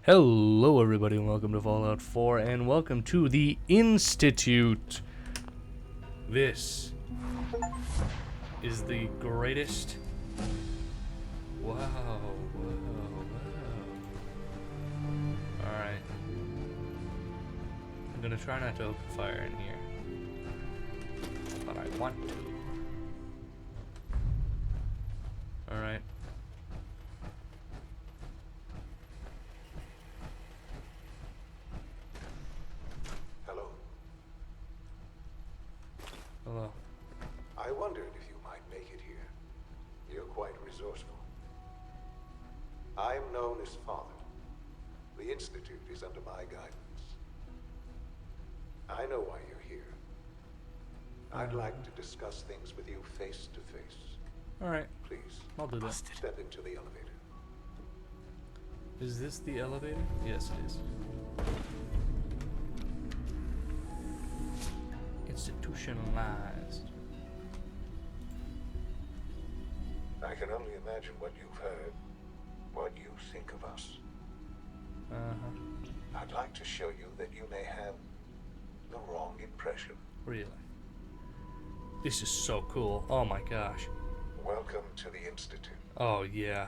Hello everybody and welcome to Fallout 4 and welcome to the Institute. This is the greatest... Wow, Alright. I'm gonna try not to open fire in here. But I want to. Alright. Hello. I wondered if you might make it here. You're quite resourceful. I'm known as Father. The Institute is under my guidance. I know why you're here. I'd like to discuss things with you face to face. Alright. Please. I'll do that. Step into the elevator. Is this the elevator? Yes, it is. Institutionalized. I can only imagine what you've heard, what you think of us. I'd like to show you that you may have the wrong impression. Really? This is so cool. Oh my gosh. Welcome to the Institute. Oh yeah.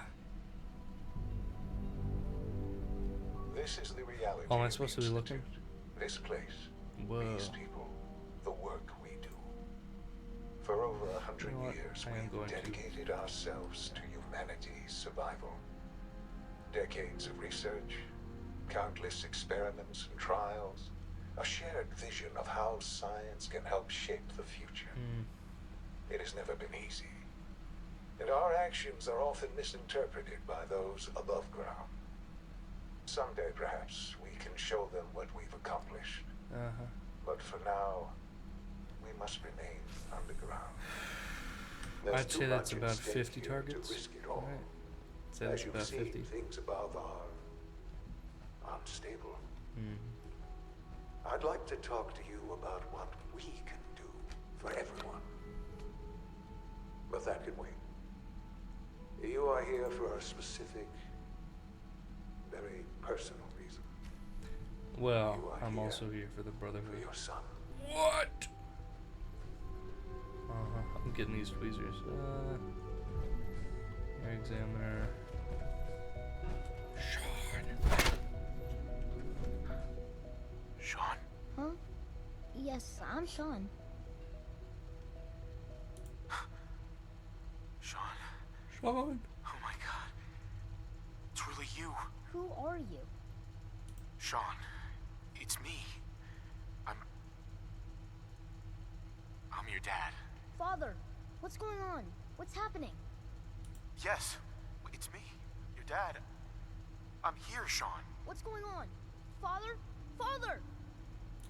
This is the reality. Oh, am I of the supposed to be looking? Institute. This place, Whoa. these people, the work we do. For over 100 You know what? years, I am we've going to. dedicated ourselves to humanity's survival. Decades of research, countless experiments and trials, a shared vision of how science can help shape the future. It has never been easy, and our actions are often misinterpreted by those above ground. Someday, perhaps, we can show them what we've accomplished. But for now, we must remain underground. There's I'd too say that's much at about stake 50 here targets. To risk it all. Alright. I'd say As that's you've about seen, 50. things above are unstable. I'd like to talk to you about what we can do for everyone. But that can wait. You are here for a specific, very personal reason. You Well, are I'm here also here for the For Brotherhood. your son. What? I'm getting these tweezers. Air examiner. Sean. Huh? Yes, I'm Sean. Sean, Sean. oh my god. It's really you. Who are you? Sean, it's me. I'm your dad. Father, what's going on? What's happening? Yes, it's me, your dad. I'm here, Sean. What's going on? Father? Father!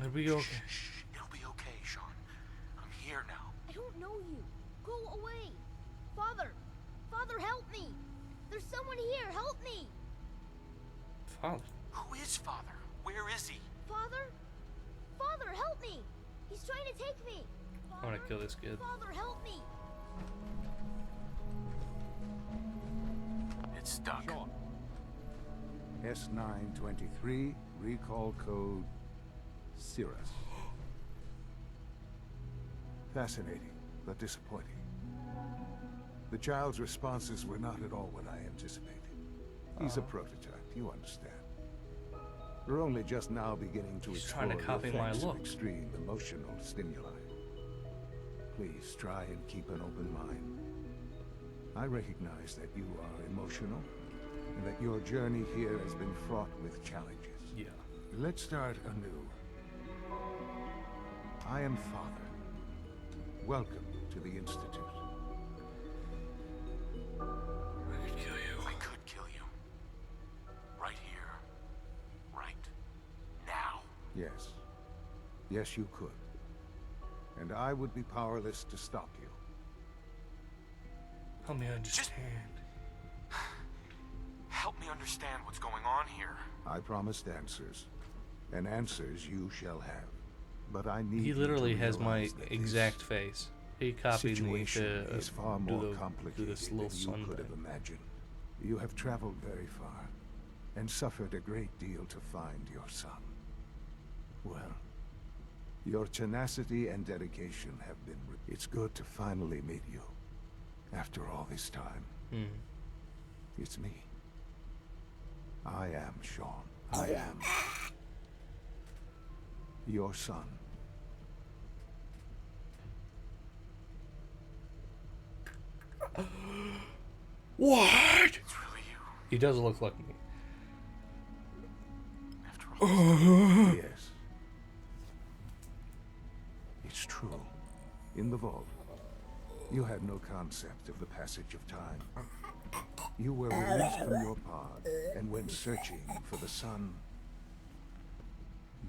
Are we okay? Shh, it'll be okay, Sean. I'm here now. I don't know you. Go away. Father! Father, help me! There's someone here, help me! Father. Who is Father? Where is he? Father? Father, help me! He's trying to take me! I want to kill this kid. Father, help me! It's stuck. S923, recall code Cirrus. Fascinating, but disappointing. The child's responses were not at all what I anticipated. He's a prototype, you understand. We're only just now beginning to He's explore trying to copy the my effects look. of extreme emotional stimuli. Please try and keep an open mind. I recognize that you are emotional, and that your journey here has been fraught with challenges. Yeah. Let's start anew. I am Father. Welcome to the Institute. I could kill you. I could kill you. Right here. Right now. Yes. Yes, you could. And I would be powerless to stop you. Help me understand. Help me understand what's going on here. I promised answers. And answers you shall have. But I need He you to literally has my realize that this exact face. He copied me situation to is far do more do complicated this than little you sun could have thing. imagined. You have traveled very far. and suffered a great deal to find your son. Well, your tenacity and dedication have been... It's good to finally meet you. After all this time. It's me. I am Sean. I am... your son. What? It's really you, He does look like me. after all. Yes. It's true. In the vault, you had no concept of the passage of time. You were released from your pod and went searching for the son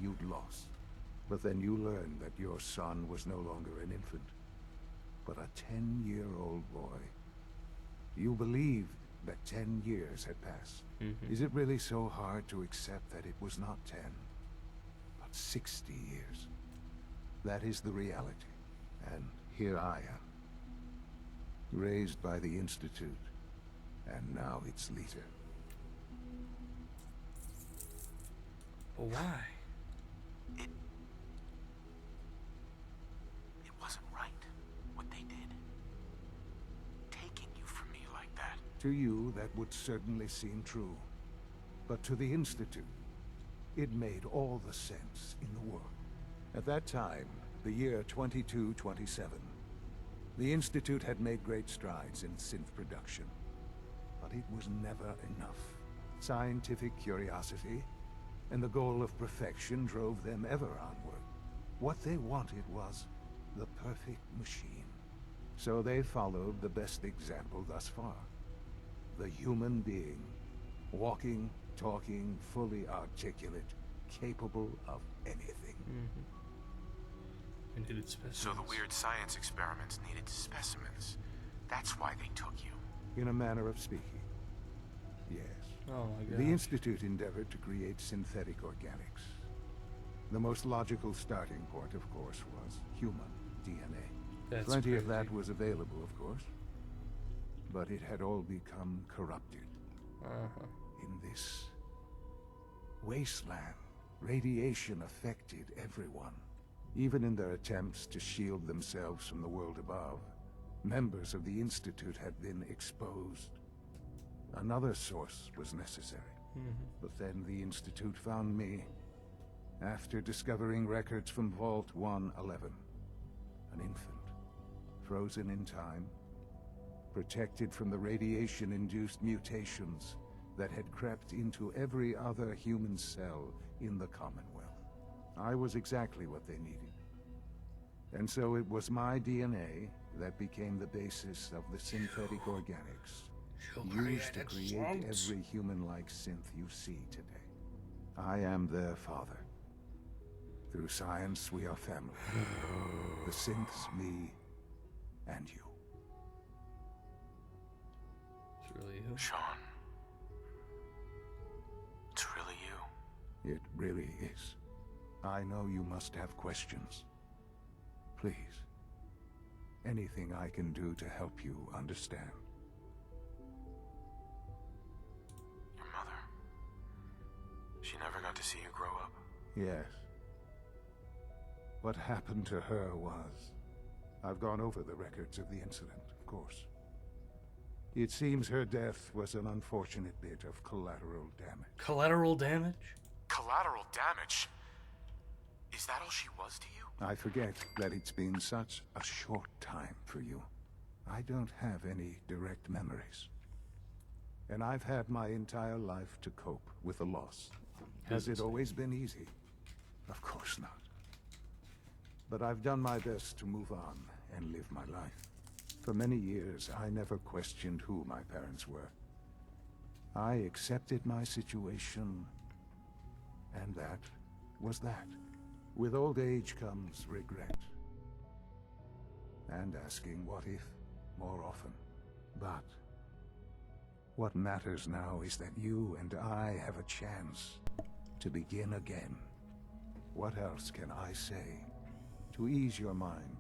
you'd lost. But then you learned that your son was no longer an infant, but a 10-year-old boy. You believed that 10 years had passed. Is it really so hard to accept that it was not 10, but 60 years? That is the reality. And here I am, raised by the Institute, and now its leader. But why? It wasn't right, what they did. Taking you from me like that. To you, that would certainly seem true. But to the Institute, it made all the sense in the world. At that time, the year 2227, the Institute had made great strides in synth production. But it was never enough. Scientific curiosity and the goal of perfection drove them ever onward. What they wanted was the perfect machine. So they followed the best example thus far. The human being. Walking, talking, fully articulate, capable of anything. I needed specimens. So the weird science experiments needed specimens. That's why they took you. In a manner of speaking. Yes. Oh my god. The Institute endeavored to create synthetic organics. The most logical starting point, of course, was human DNA. That's Plenty of crazy. that was available, of course. But it had all become corrupted. In this wasteland, radiation affected everyone. Even in their attempts to shield themselves from the world above, members of the Institute had been exposed. Another source was necessary. But then the Institute found me, after discovering records from Vault 111. An infant, frozen in time, protected from the radiation-induced mutations that had crept into every other human cell in the Commonwealth. I was exactly what they needed. And so it was my DNA that became the basis of the synthetic organics used to create every human-like synth you see today. I am their father. Through science, we are family. The synths, me, and you. It's really you. Sean. It's really you. It really is. I know you must have questions. Please. Anything I can do to help you understand. Your mother. She never got to see you grow up. Yes. What happened to her was... I've gone over the records of the incident, of course. It seems her death was an unfortunate bit of collateral damage. Collateral damage? Collateral damage? Is that all she was to you? I forget that it's been such a short time for you. I don't have any direct memories. And I've had my entire life to cope with the loss. Has it always been easy? Of course not. But I've done my best to move on and live my life. For many years, I never questioned who my parents were. I accepted my situation, and that was that. With old age comes regret. And asking what if more often. But what matters now is that you and I have a chance to begin again. What else can I say to ease your mind?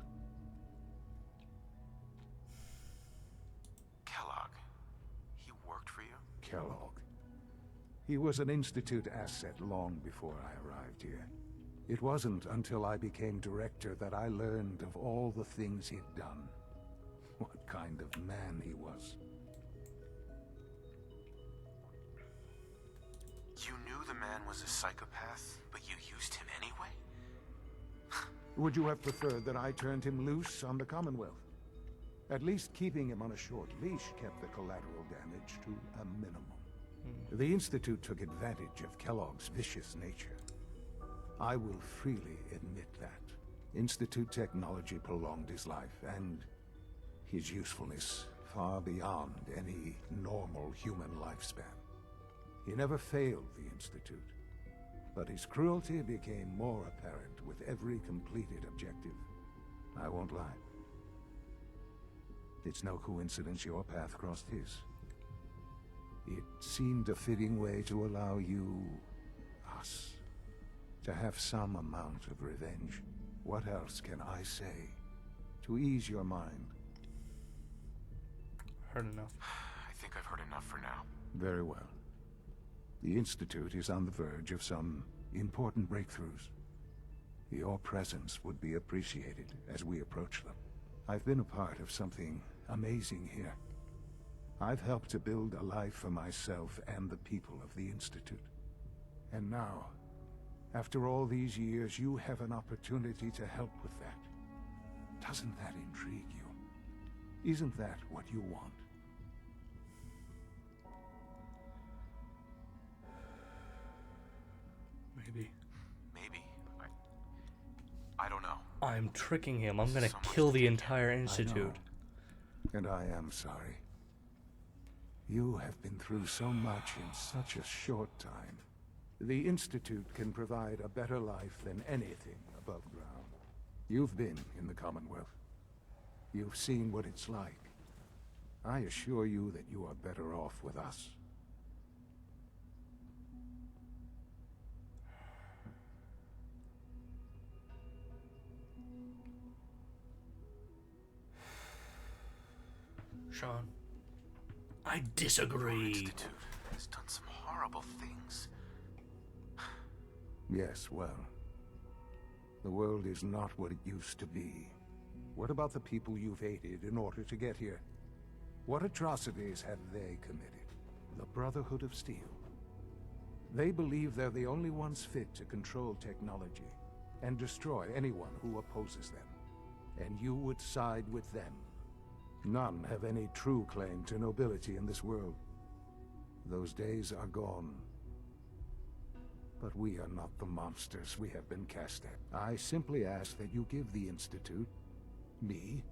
Kellogg. He worked for you? Kellogg. He was an Institute asset long before I arrived here. It wasn't until I became director that I learned of all the things he'd done. What kind of man he was. You knew the man was a psychopath, but you used him anyway? Would you have preferred that I turned him loose on the Commonwealth? At least keeping him on a short leash kept the collateral damage to a minimum. The Institute took advantage of Kellogg's vicious nature. I will freely admit that. Institute technology prolonged his life, and his usefulness far beyond any normal human lifespan. He never failed the Institute, but his cruelty became more apparent with every completed objective. I won't lie. It's no coincidence your path crossed his. It seemed a fitting way to allow you, us, to have some amount of revenge. What else can I say to ease your mind? Heard enough. I think I've heard enough for now. Very well. The Institute is on the verge of some important breakthroughs. Your presence would be appreciated as we approach them. I've been a part of something amazing here. I've helped to build a life for myself and the people of the Institute. And now, after all these years, you have an opportunity to help with that. Doesn't that intrigue you? Isn't that what you want? Maybe. Maybe. I don't know. I'm tricking him. I'm gonna So much kill to the take in. entire I know. Institute. And I am sorry. You have been through so much in such a short time. The Institute can provide a better life than anything above ground. You've been in the Commonwealth. You've seen what it's like. I assure you that you are better off with us. Sean, I Our disagree. Institute has done some horrible things. Yes, well, the world is not what it used to be. What about the people you've aided in order to get here? What atrocities have they committed? The Brotherhood of Steel. They believe they're the only ones fit to control technology and destroy anyone who opposes them. And you would side with them. None have any true claim to nobility in this world. Those days are gone. But we are not the monsters we have been cast at. I simply ask that you give the Institute, me,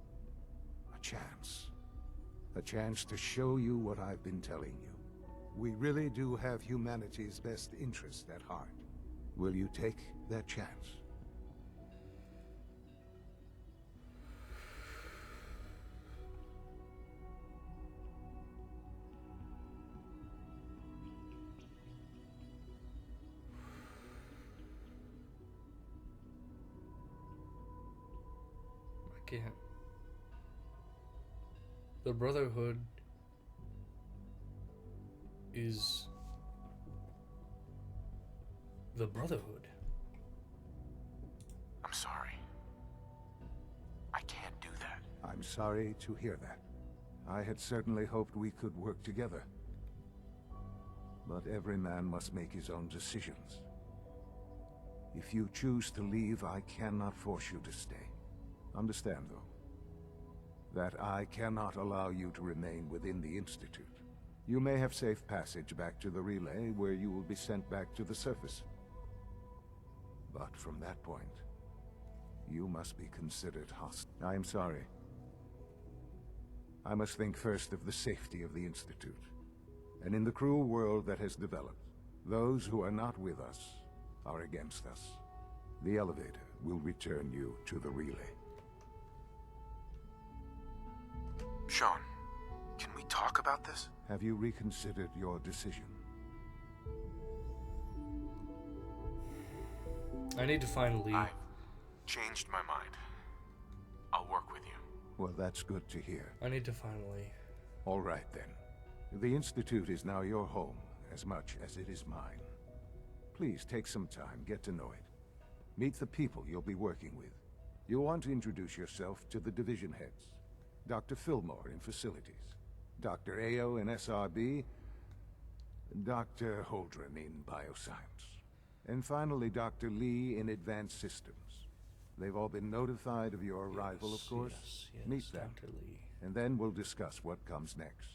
a chance. A chance to show you what I've been telling you. We really do have humanity's best interest at heart. Will you take that chance? I can't. The Brotherhood is the Brotherhood. I'm sorry. I can't do that. I'm sorry to hear that. I had certainly hoped we could work together. But every man must make his own decisions. If you choose to leave, I cannot force you to stay. Understand, though, that I cannot allow you to remain within the Institute. You may have safe passage back to the relay, where you will be sent back to the surface. But from that point, you must be considered hostile. I am sorry. I must think first of the safety of the Institute. And in the cruel world that has developed, those who are not with us are against us. The elevator will return you to the relay. Sean, can we talk about this? Have you reconsidered your decision? I need to find Lee. I've changed my mind. I'll work with you. Well, that's good to hear. I need to find Lee. All right, then. The Institute is now your home, as much as it is mine. Please take some time, get to know it. Meet the people you'll be working with. You'll want to introduce yourself to the division heads. Dr. Fillmore in facilities, Dr. Ayo in SRB, Dr. Holdren in bioscience, and finally Dr. Lee in advanced systems. They've all been notified of your arrival, of course. Yes, Meet them, Dr. Lee. and then we'll discuss what comes next.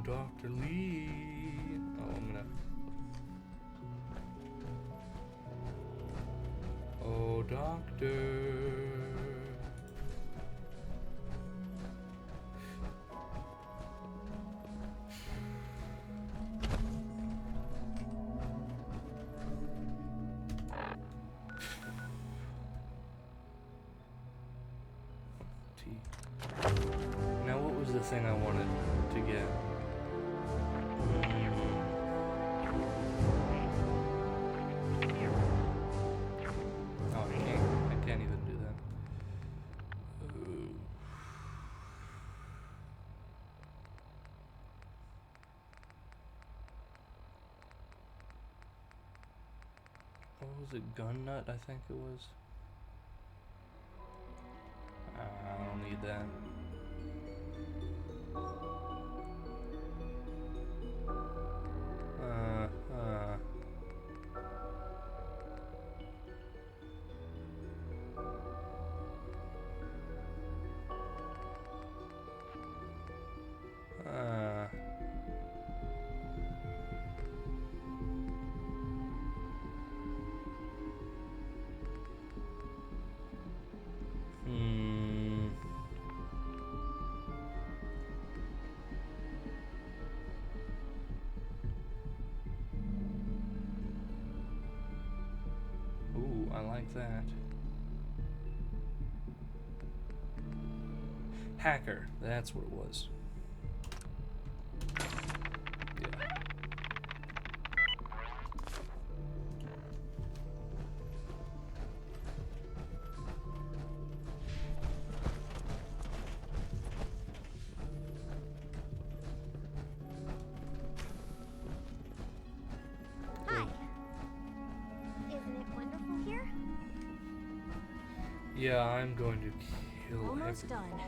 Dr. Lee. Oh, I'm gonna. Oh, Doctor. Now, what was the thing I wanted to get? Oh, I can't even do that. What was it? Gun nut, I think it was. I don't need that. Ooh, I like that. Hacker, that's what it was. Yeah. Hi. Isn't it wonderful here? Yeah, I'm going to kill Almost everyone. done.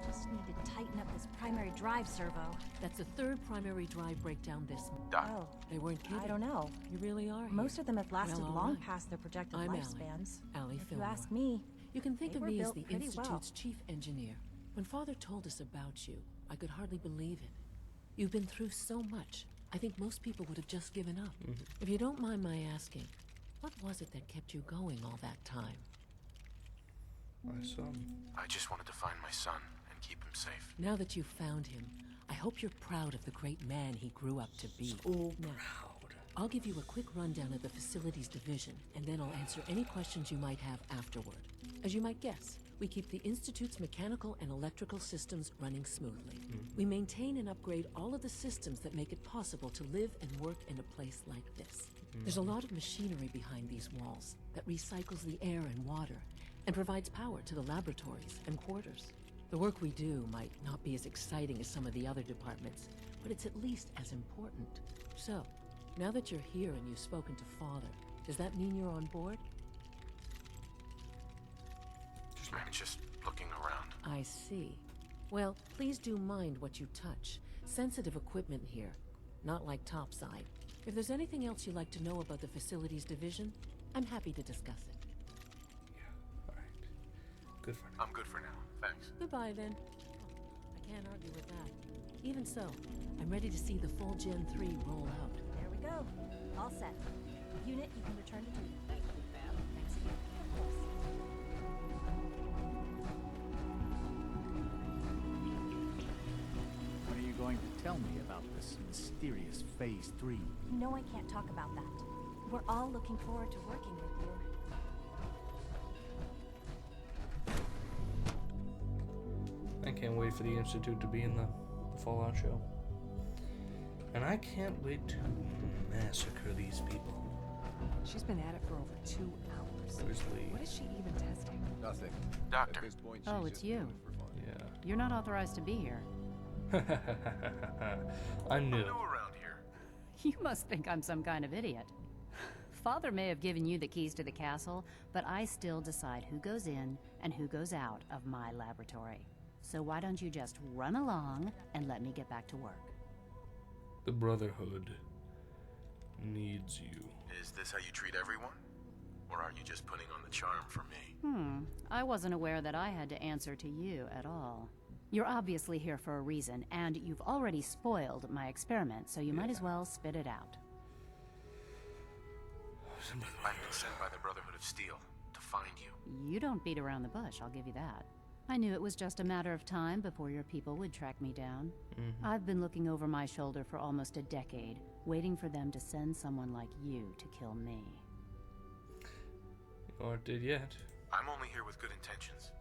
Just need to tighten up this primary drive servo. That's the third primary drive breakdown this month. Doc, Oh, They weren't kidding. I don't know. You really are. Most here. of them have lasted Well, all long right. past their projected I'm Allie. lifespans. Allie If you Fillmore. ask me, You can think They of were me as built the pretty Institute's well. chief engineer. When Father told us about you, I could hardly believe it. You've been through so much. I think most people would have just given up. If you don't mind my asking, what was it that kept you going all that time? My son. I just wanted to find my son and keep him safe. Now that you've found him, I hope you're proud of the great man he grew up to be. So Now, proud. I'll give you a quick rundown of the facilities division, and then I'll answer any questions you might have afterward. As you might guess, we keep the Institute's mechanical and electrical systems running smoothly. We maintain and upgrade all of the systems that make it possible to live and work in a place like this. There's a lot of machinery behind these walls that recycles the air and water and provides power to the laboratories and quarters. The work we do might not be as exciting as some of the other departments, but it's at least as important. So, now that you're here and you've spoken to Father, does that mean you're on board? I'm just looking around. I see. Well, please do mind what you touch. Sensitive equipment here, not like topside. If there's anything else you'd like to know about the facilities division, I'm happy to discuss it. Yeah, alright. Good for now. I'm good for now. Thanks. Goodbye, then. I can't argue with that. Even so, I'm ready to see the full Gen 3 roll out. there we go. All set. Unit, you can return to duty. Thanks again. What are you going to tell me about this mysterious Phase 3? You know I can't talk about that. We're all looking forward to working with you. I can't wait for the Institute to be in the Fallout show. And I can't wait to massacre these people. She's been at it for over 2 hours. Where's Lee? What is she even testing? Nothing. Doctor. At this point, Oh, she's it's just you. doing it for fun. Yeah. You're not authorized to be here. I knew. New around here. You must think I'm some kind of idiot. Father may have given you the keys to the castle, but I still decide who goes in and who goes out of my laboratory. So why don't you just run along and let me get back to work? The Brotherhood needs you. Is this how you treat everyone? Or are you just putting on the charm for me? I wasn't aware that I had to answer to you at all. You're obviously here for a reason, and you've already spoiled my experiment, so you might as well spit it out. I've been sent by the Brotherhood of Steel to find you. You don't beat around the bush, I'll give you that. I knew it was just a matter of time before your people would track me down. I've been looking over my shoulder for almost a decade, waiting for them to send someone like you to kill me. Or did yet. I'm only here with good intentions.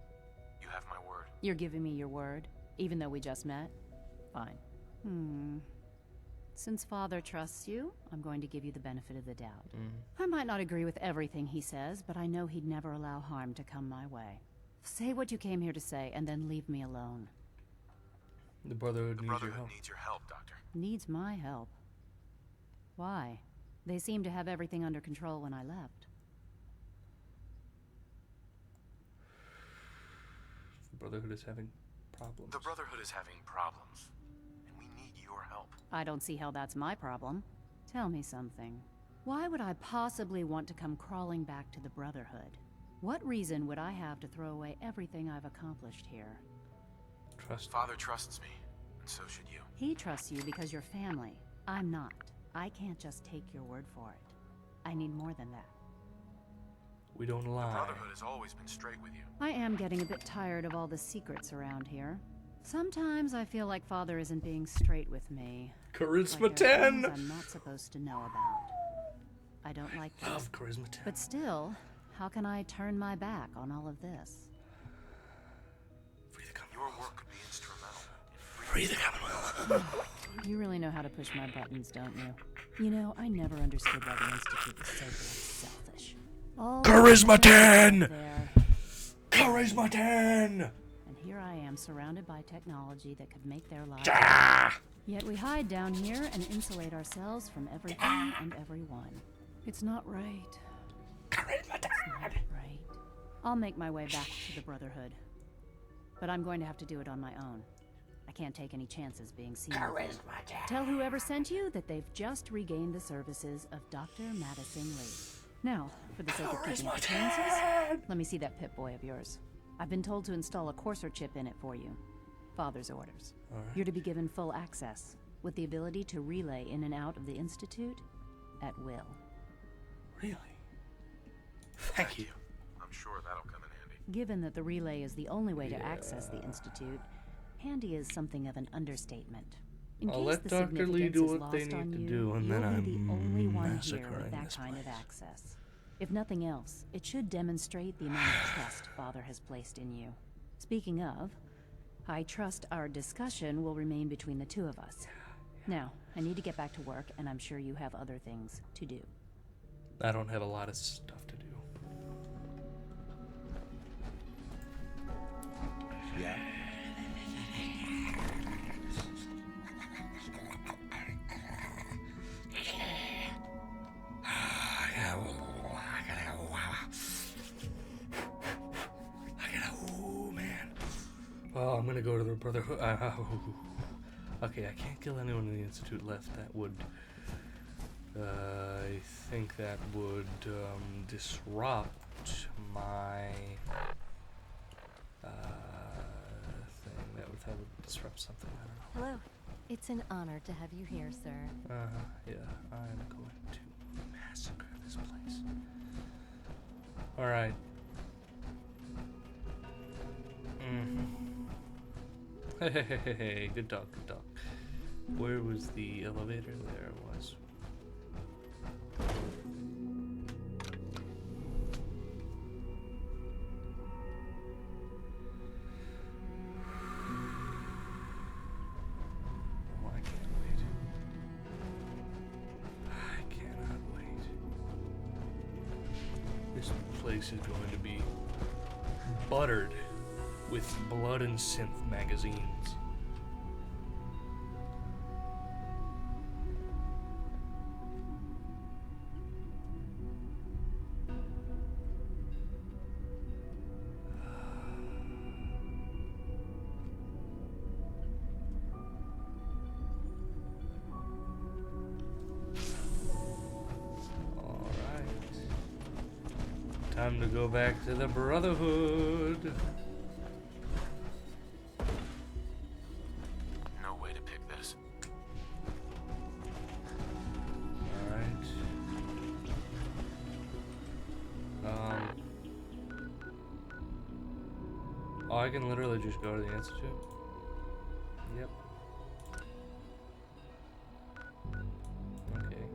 You have my word. You're giving me your word, even though we just met? Fine. Since Father trusts you, I'm going to give you the benefit of the doubt. I might not agree with everything he says, but I know he'd never allow harm to come my way. Say what you came here to say, and then leave me alone. The Brotherhood The needs your Brotherhood help. needs your help, Doctor. Needs my help. Why? They seemed to have everything under control when I left. The Brotherhood is having problems. The Brotherhood is having problems, and we need your help. I don't see how that's my problem. Tell me something. Why would I possibly want to come crawling back to the Brotherhood? What reason would I have to throw away everything I've accomplished here? Trust. Father trusts me, and so should you. He trusts you because you're family. I'm not. I can't just take your word for it. I need more than that. We don't The lie. Brotherhood has always been straight with you. I am getting a bit tired of all the secrets around here. Sometimes I feel like Father isn't being straight with me. Charisma Like there are 10! things I'm not supposed to know about. I don't like this. Love Charisma 10. But still, how can I turn my back on all of this? Free the Your Commonwealth. work could be instrumental in Free the Commonwealth. You really know how to push my buttons, don't you? You know, I never understood why the Institute was so damn selfish. All Charisma 10! there, Charisma 10! and here I am surrounded by technology that could make their lives better. Ah! Yet we hide down here and insulate ourselves from everything and everyone. It's not right. Charisma 10! Not right. I'll make my way back to the Brotherhood. But I'm going to have to do it on my own. I can't take any chances being seen. Tell whoever sent you that they've just regained the services of Dr. Madison Lee. Now, for the sake of keeping up appearances, let me see that Pip-Boy of yours. I've been told to install a Courser chip in it for you. Father's orders. All right. You're to be given full access, with the ability to relay in and out of the Institute at will. Really? Thank you. I'm sure that'll come in handy. Given that the relay is the only way to access the Institute, handy is something of an understatement. In I'll case let the Dr. Lee significance do is what they lost on need to you, do, and you'll then be I'm the only one here massacring with that this kind of place. access. If nothing else, it should demonstrate the amount of trust Father has placed in you. Speaking of, I trust our discussion will remain between the two of us. Now, I need to get back to work, and I'm sure you have other things to do. I don't have a lot of stuff to do. Yeah? Oh man. Oh, I'm gonna go to the Brotherhood. Okay, I can't kill anyone in the Institute left. That would. I think that would disrupt my thing. That would disrupt something. I Hello. It's an honor to have you here, sir. don't know. Yeah, I'm going to massacre this place. All right. Hey, good dog, good dog. Where was the elevator? There it was. Oh, I can't wait. I cannot wait. place is going to be buttered with blood and synth magazines. Time to go back to the Brotherhood. No way to pick this. Alright. Oh, I can literally just go to the Institute? Yep. Okay.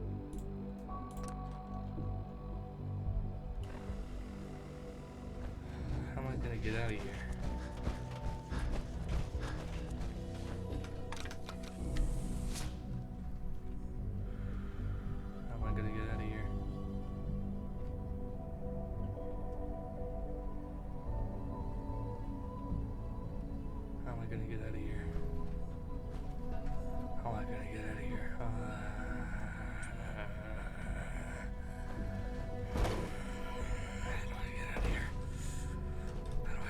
How am I gonna get out of here? How am I gonna get out of here? How am I gonna get out of here? How am I gonna get out of here? How do I get out of here?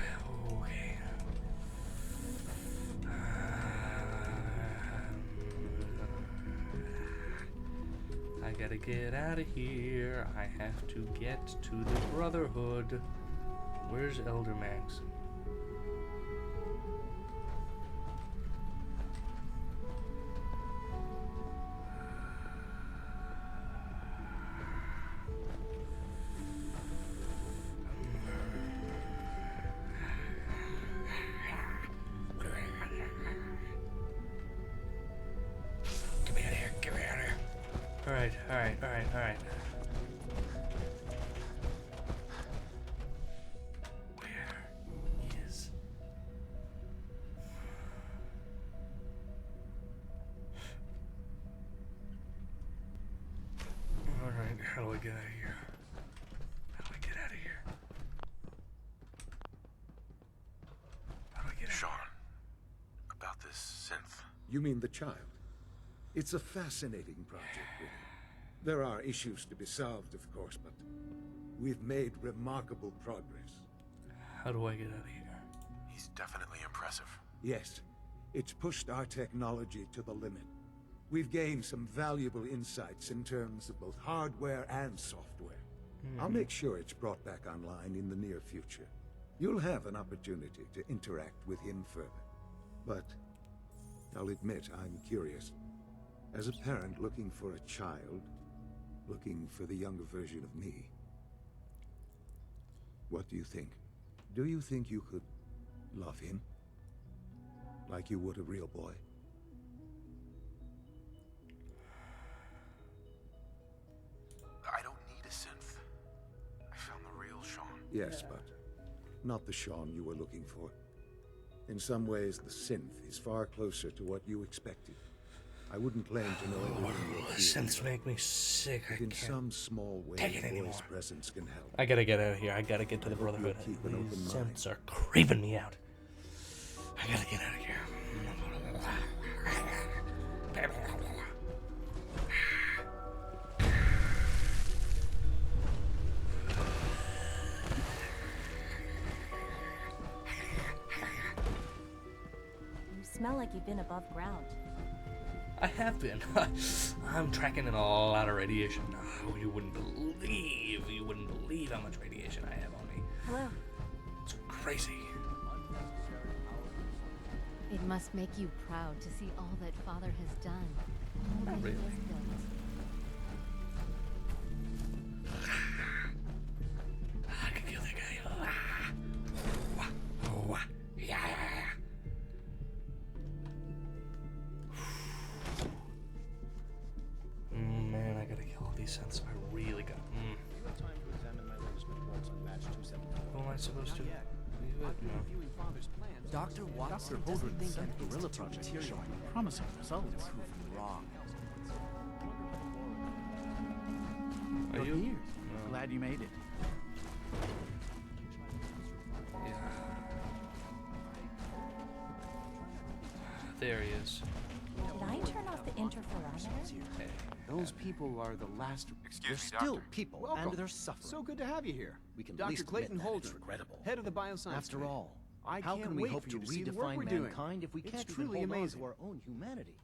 How do I? Okay. I gotta get out of here. I have to get to the Brotherhood. Where's Elder Max? Get me out of here. Get me out of here. Alright. Where is... Alright, how do I get out of here? How do I get out of here? How do I get out? Sean, about this synth. You mean the child? It's a fascinating project, really. There are issues to be solved, of course, but we've made remarkable progress. How do I get out of here? He's definitely impressive. Yes, it's pushed our technology to the limit. We've gained some valuable insights in terms of both hardware and software. I'll make sure it's brought back online in the near future. You'll have an opportunity to interact with him further. But I'll admit I'm curious. As a parent looking for a child, looking for the younger version of me, what do you think? Do you think you could love him? Like you would a real boy? I don't need a synth. I found the real Sean. Yes, but not the Sean you were looking for. In some ways, the synth is far closer to what you expected. I wouldn't claim to know everything you're feeling, Synths make me sick. I but in can't some small way, take it anymore. Boy's presence can help. I gotta get out of here. I gotta get to the Brotherhood. Keep an open These mind. synths are creeping me out. I gotta get out of here. You smell like you've been above ground. I have been. I'm tracking in a lot of radiation. Oh, you wouldn't believe how much radiation I have on me. Hello. It's crazy. It must make you proud to see all that Father has done. All Not that really. he has built. I can kill that guy. Man, I gotta kill all these synths. I really got. You have time to examine my latest reports on batch 274. Who am I supposed to? Leave it? No. Reviewing Father's plans. Dr. Watson doesn't think an Gorilla project is showing promising results. Proven wrong. Are You're you? here. No. Glad you made it. there he is. Did I turn off the interferometer? Hey. Those people are the last. Excuse me, still Doctor. people, Welcome. and they're suffering. So good to have you here. We can at Dr. least Clayton admit that. It's Holdren, incredible. head of the Bioscience After Division. all, I how can't can we wait hope for to you to see the work redefine we're doing. mankind if we It's can't truly even hold amazing. on to our own humanity?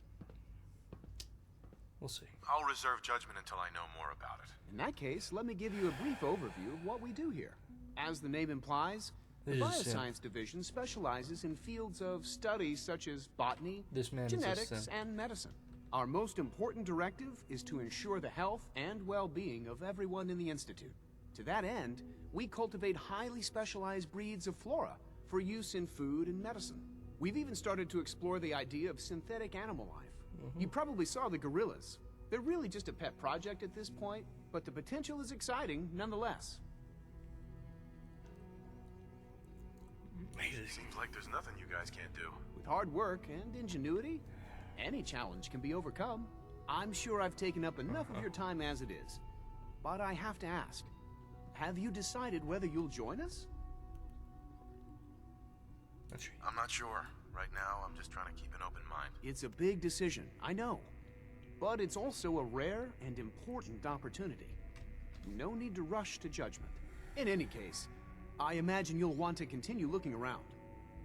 We'll see. I'll reserve judgment until I know more about it. In that case, let me give you a brief overview of what we do here. As the name implies, the This is a simp. Bioscience Division specializes in fields of studies such as botany, This man is a genetics, simp. and medicine. Our most important directive is to ensure the health and well-being of everyone in the Institute. To that end, we cultivate highly specialized breeds of flora for use in food and medicine. We've even started to explore the idea of synthetic animal life. You probably saw the gorillas. They're really just a pet project at this point, but the potential is exciting nonetheless. Amazing. Seems like there's nothing you guys can't do. With hard work and ingenuity, any challenge can be overcome. I'm sure I've taken up enough of your time as it is. But I have to ask, have you decided whether you'll join us? I'm not sure. Right now, I'm just trying to keep an open mind. It's a big decision, I know. But it's also a rare and important opportunity. No need to rush to judgment. In any case, I imagine you'll want to continue looking around.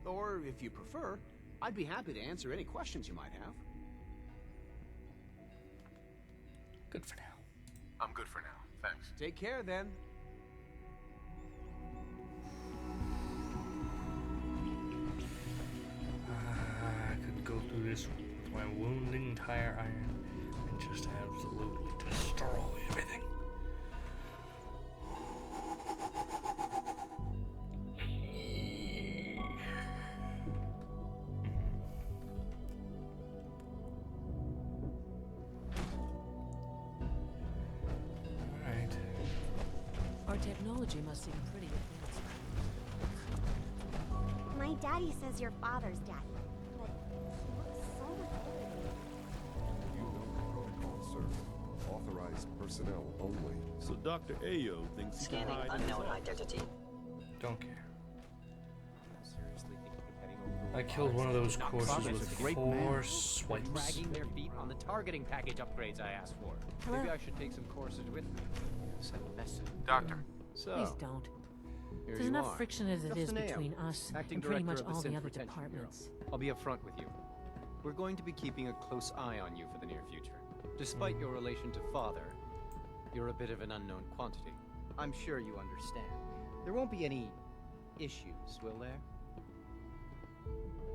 Or, if you prefer, I'd be happy to answer any questions you might have. Good for now. I'm good for now. Thanks. Take care, then. I could go through this with my wounding tire iron and just absolutely destroy everything. Alright. Our technology must seem pretty advanced. My daddy says your father's daddy, but he looks so much older than me. You know the protocol, sir. Authorized personnel only. So Dr. Ayo thinks he can hide unknown himself. identity. Don't care. Seriously thinking of heading over I to killed one of those Doc courses Roberts with is a great 4 man. swipes. Dragging their feet on the targeting package upgrades I asked for. Hello? Maybe I should take some courses with me. Send a message. Doctor. So, Please don't. here There's you enough are. friction as it is Justin Ayo, between us acting and pretty much director of all the Synth other Retention Bureau. departments. I'll be upfront with you. We're going to be keeping a close eye on you for the near future. Despite your relation to Father, you're a bit of an unknown quantity. I'm sure you understand. There won't be any issues, will there?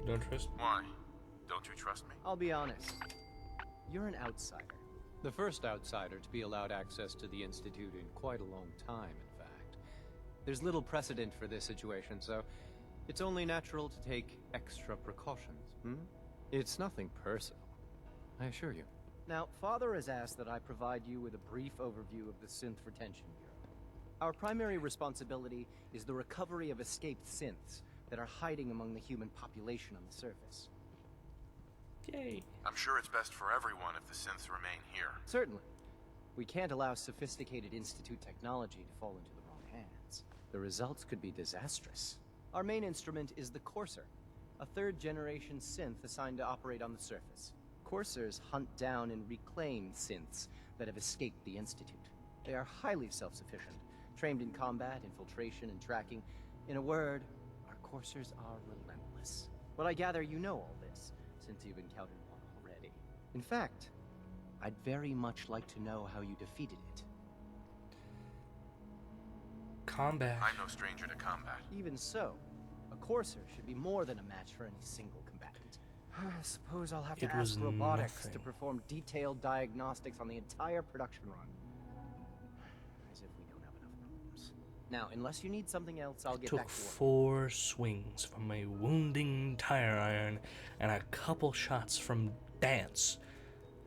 Don't trust? Why? Don't you trust me? I'll be honest. You're an outsider. The first outsider to be allowed access to the Institute in quite a long time, in fact. There's little precedent for this situation, so it's only natural to take extra precautions, It's nothing personal, I assure you. Now, Father has asked that I provide you with a brief overview of the Synth Retention Bureau. Our primary responsibility is the recovery of escaped synths that are hiding among the human population on the surface. Yay. I'm sure it's best for everyone if the synths remain here. Certainly. We can't allow sophisticated Institute technology to fall into the wrong hands. The results could be disastrous. Our main instrument is the Courser, a third-generation synth assigned to operate on the surface. Coursers hunt down and reclaim synths that have escaped the Institute. They are highly self-sufficient, trained in combat, infiltration, and tracking. In a word, our Coursers are relentless. But I gather you know all this, since you've encountered one already. In fact, I'd very much like to know how you defeated it. Combat. I'm no stranger to combat. Even so, a Courser should be more than a match for any single combatant. I suppose I'll have to It was ask robotics nothing. to perform detailed diagnostics on the entire production run. As if we don't have enough problems. Now, unless you need something else, I'll get Took back to work. 4 swings from my wounding tire iron and a couple shots from Dance,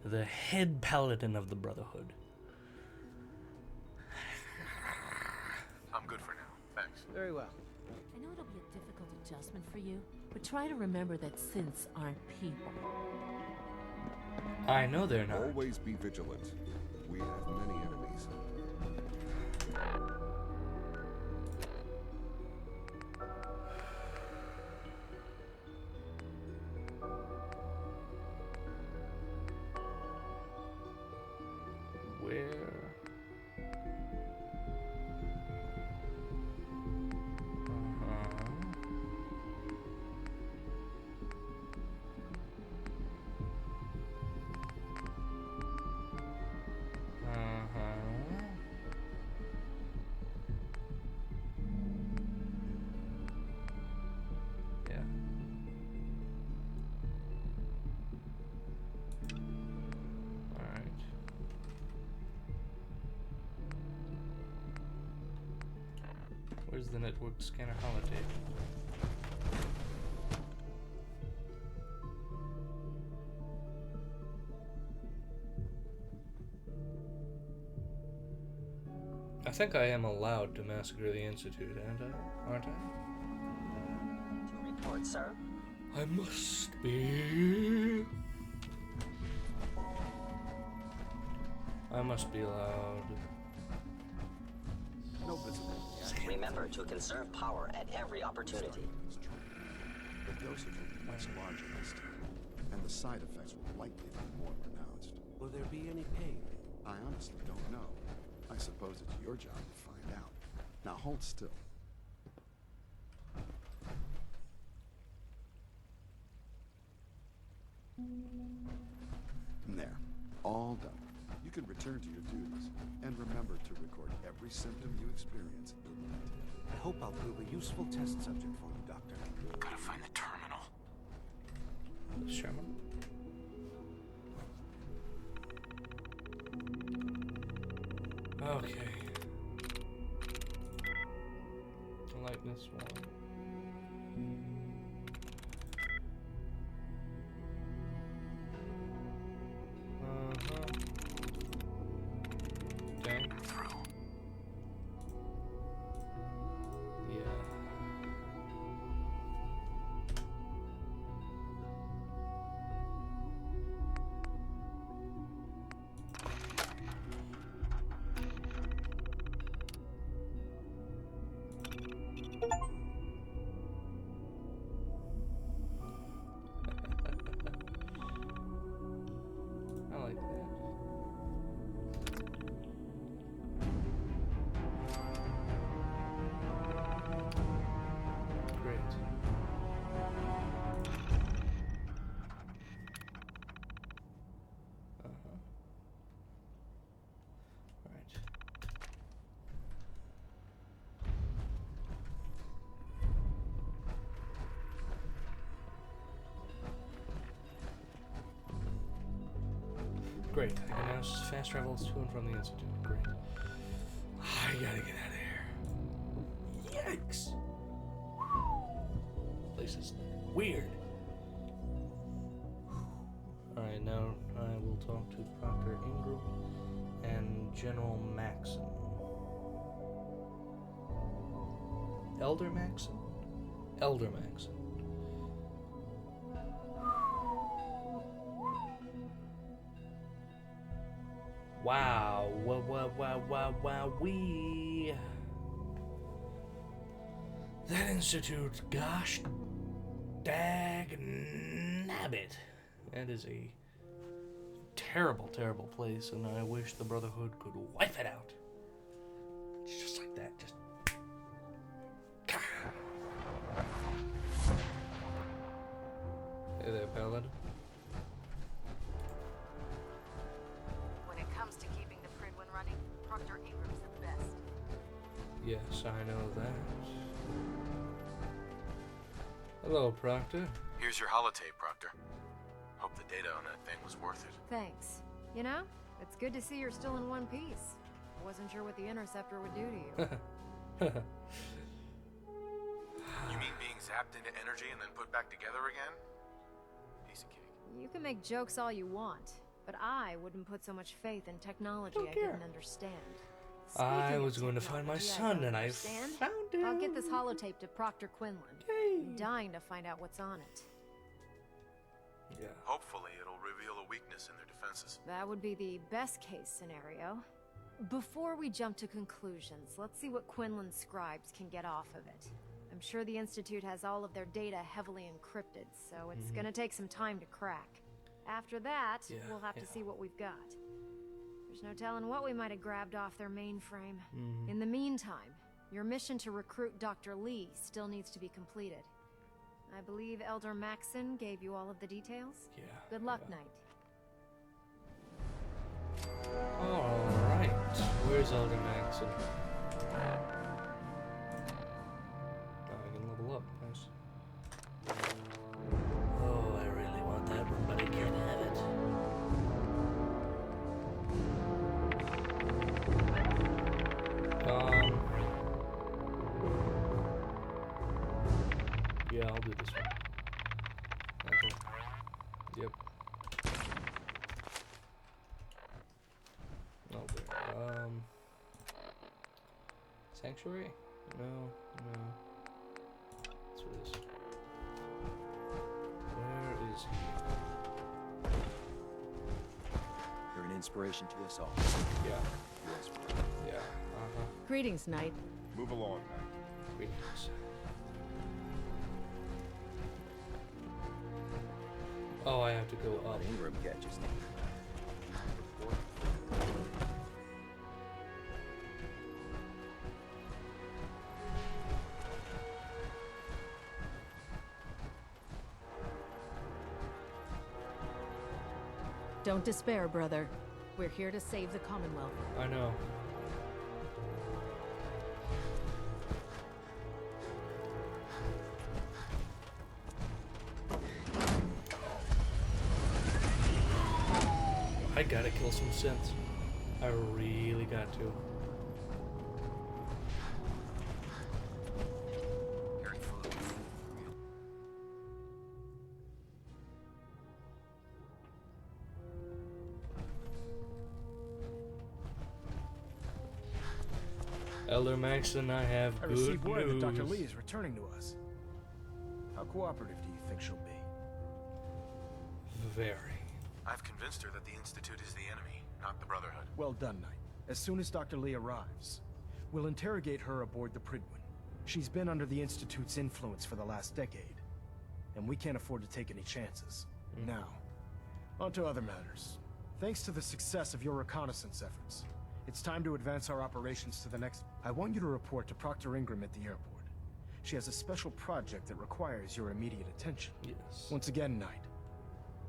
the head paladin of the Brotherhood. I'm good for now. Thanks. Very well. I know it'll be a difficult adjustment for you, but try to remember that synths aren't people. I know they're not. Always be vigilant. We have many enemies. the network scanner holotape. I think I am allowed to massacre the Institute, aren't I? To report, sir. I must be. I must be allowed. No visible. Remember to conserve power at every opportunity. The dosage will be much larger this time, and the side effects will likely be more pronounced. Will there be any pain? I honestly don't know. I suppose it's your job to find out. Now hold still. There. All done. You can return to your duties. And remember to record every symptom you experience in detail. I hope I'll prove a useful test subject for you, Doctor. Gotta find the terminal. Sherman? Okay. I like this one. Okay. Through. Yeah. I like that. Great. Right. Great. I can now fast travel to and from the Institute. Great. I gotta get out of here. Yikes! This place is weird. Alright, now I will talk to Proctor Ingram and General Maxon. Elder Maxon? Elder Maxon. Wow, wee. That Institute, gosh dag nabbit. That is a terrible, terrible place, and I wish the Brotherhood could wipe it out. Just like that, just... Hey there, Paladin. When it comes to keeping the Prydwen running, Proctor Ingram's the best. Yes, I know that. Hello, Proctor. Here's your holotape, Proctor. Hope the data on that thing was worth it. Thanks. You know, it's good to see you're still in one piece. I wasn't sure what the Interceptor would do to you. You mean being zapped into energy and then put back together again? Piece of cake. You can make jokes all you want, but I wouldn't put so much faith in technology I didn't understand. I was going to find my son, and I found him. I'll get this holotape to Proctor Quinlan. I'm dying to find out what's on it. Yeah. Hopefully it'll reveal a weakness in their defenses. That would be the best case scenario. Before we jump to conclusions, let's see what Quinlan's scribes can get off of it. I'm sure the Institute has all of their data heavily encrypted, so it's gonna take some time to crack. After that, we'll have to see what we've got. There's no telling what we might have grabbed off their mainframe. In the meantime, your mission to recruit Dr. Lee still needs to be completed. I believe Elder Maxon gave you all of the details? Yeah. Good luck, Knight. Alright. Where's Elder Maxon? I can level up. Nice. Oh, I really want that one, but I can't have it. Yeah, I'll do this one. Okay. Yep. Okay. Sanctuary? No. Let's do this. Where is he? You're an inspiration to us all. Yeah. Yes. Yeah. Greetings, Knight. Move along, Knight. Greetings. Oh, I have to go up. Ingram catches me. Don't despair, brother. We're here to save the Commonwealth. I know. I gotta kill some synths. I really got to. Elder Maxson, I have I good received word news. that Dr. Lee is returning to us. How cooperative do you think she'll be? Very. I've convinced her that the Institute is the enemy, not the Brotherhood. Well done, Knight. As soon as Dr. Lee arrives, we'll interrogate her aboard the Prydwen. She's been under the Institute's influence for the last decade, and we can't afford to take any chances. Now, on to other matters. Thanks to the success of your reconnaissance efforts, it's time to advance our operations to the next... I want you to report to Proctor Ingram at the airport. She has a special project that requires your immediate attention. Yes. Once again, Knight,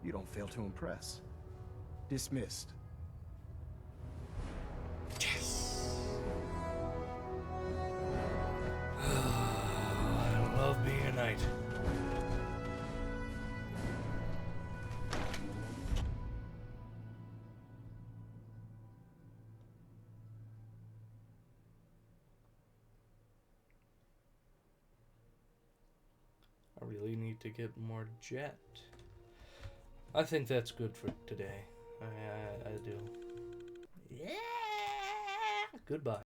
you don't fail to impress. Dismissed. Yes. I love being a knight. I really need to get more jet. I think that's good for today. I do. Yeah. Goodbye.